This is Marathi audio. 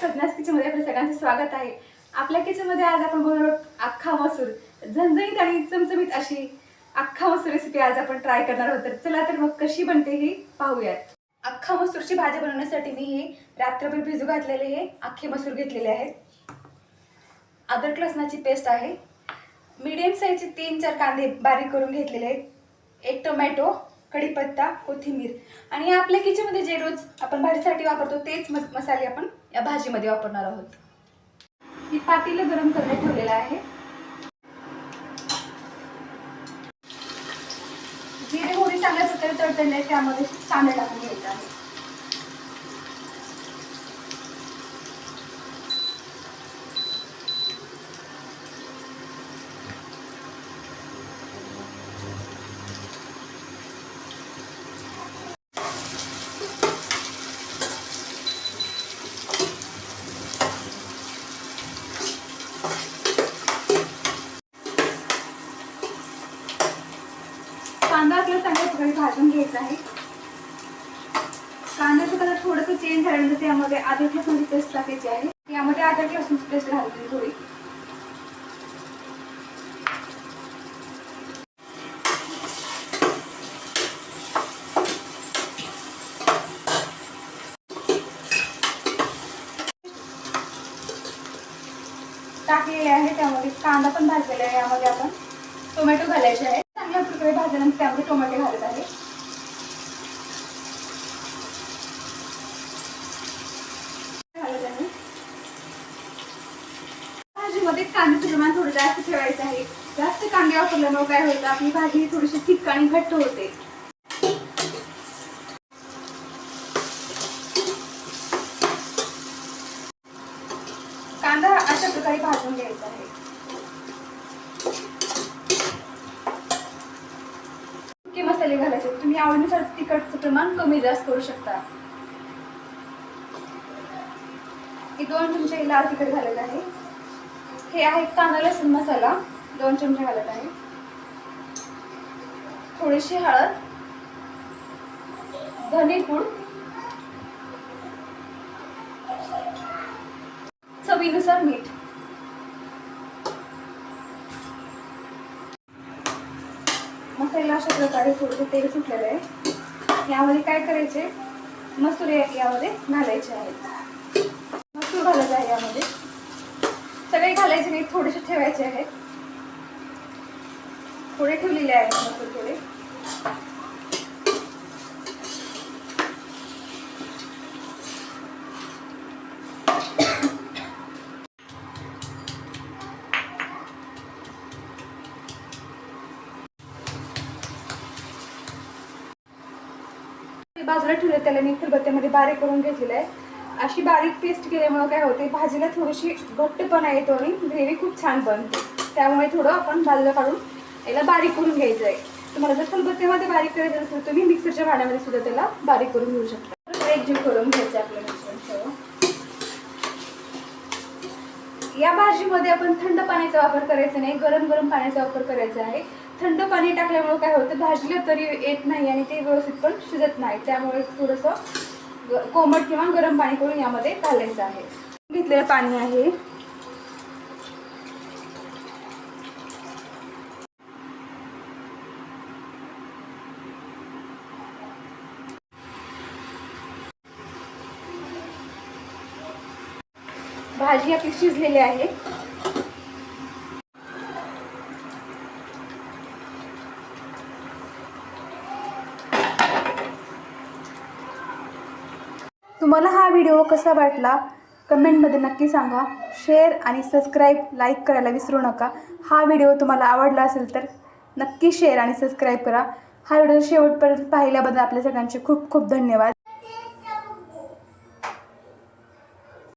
सज्ञास किचनमध्ये आपल्या सगळ्यांचं स्वागत आहे। आपल्या किचनमध्ये आज आपण बनवणार आहोत अख्खा मसूर। झणझणीत आणि चमचमीत अशी अख्खा मसूर रेसिपी आज आपण ट्राय करणार आहोत। तर चला तर मग कशी बनते हे पाहूयात। अख्खा मसूरची भाजी बनवण्यासाठी मी हे रात्रभर भिजू घातलेले हे अख्खे मसूर घेतलेले आहेत। अद्रक लसणाची पेस्ट आहे। मीडियम साईजचे 3-4 कांदे बारीक करून घेतलेले आहेत। 1 टोमॅटो, कढीपत्ता, कोथिंबीर आणि आपल्या किचनमध्ये जे रोज आपण भाजीसाठी वापरतो तेच मसाले आपण या भाजीमध्ये वापरणार आहोत। ही पातेलं गरम करण्यात ठेवलेलं आहे। जिरे मोहरी चांगल्या प्रकारे तडतडले त्यामध्ये कांदा टाकून घ्यायचा आहे। कांदा आपल्याला चांगल्या प्रकारे भाजून घ्यायचा आहे। कांद्याचा कलर थोडंसं चेंज झाल्यानंतर त्यामध्ये अद्रक लसूणची पेस्ट टाकायची आहे। यामध्ये अद्रक लसूणची पेस्ट घालायची थोडी। टाकलेले आहे त्यामध्ये कांदा पण भाजलेला आहे। यामध्ये आपण टोमॅटो घालायचे आहे। चांगल्या प्रकारे भाजल्यानंतर त्यामध्ये टोमॅटो घालत आहे। भाजीमध्ये कांद्याचं प्रमाण थोडं जास्त ठेवायचं आहे। जास्त कांदे वापरल्यामुळे काय होतं, आपली भाजी थोडीशी थिक आणि घट्ट होते। कांदा अशा प्रकारे भाजून घ्यायचा आहे। सुके मसाले घालायचे, तुम्ही आवडीनुसार तिखटचं प्रमाण कमी जास्त करू शकता। 2 चमचे लाल तिखट घालत आहे। हे आहे कांदा लसूण मसाला 2 चमचे घालत आहे। थोडीशी हळद, धनेपूड, चवीनुसार मीठ। मसाला अशा प्रकारे थोडे तेल सुटलेलं आहे। यामध्ये काय करायचे, मसूर यामध्ये घालायचे आहेत। मसूर घालायचे आहे। यामध्ये सगळे घालायचे नाही, थोडेसे ठेवायचे आहेत। थोडे ठेवलेले आहेत मसूर थोडे। बाजूला ठेवले त्याला मी खलबत्त्यामध्ये बारीक करून घेतलेलं आहे। अशी बारीक पेस्ट केल्यामुळे काय होते, भाजीला थोडीशी घट्टपणा येतो आणि ग्रेव्ही खूप छान बनते। त्यामुळे थोडं आपण बाजूला काढून याला बारीक करून घ्यायचं आहे। तुम्हाला जर खलबत्त्यामध्ये बारीक करायचं असेल तर तुम्ही मिक्सरच्या भांड्यामध्ये सुद्धा त्याला बारीक करून घेऊ शकता। एकजीव करून घ्यायचं आपलं मिश्रण सगळं। या भाजीमध्ये आपण थंड पाण्याचा वापर करायचा नाही, गरम पाण्याचा वापर करायचा आहे। थंड पाणी टाकल्यामुळे काय होतं, भाजीला तरी येत नाही आणि ते व्यवस्थित पण शिजत नाही। त्यामुळे थोडंसं कोमट किंवा गरम पाणी करून यामध्ये घालायचं आहे। घेतलेलं पाणी आहे। भाजी आपली शिजलेली आहे। तुम्हाला हा व्हिडिओ कसा वाटला कमेंटमध्ये नक्की सांगा। शेअर आणि सबस्क्राईब, लाईक करायला विसरू नका। हा व्हिडिओ तुम्हाला आवडला असेल तर नक्की शेअर आणि सबस्क्राईब करा। हा व्हिडिओ शेवटपर्यंत पाहिल्याबद्दल आपल्या सगळ्यांचे खूप खूप धन्यवाद।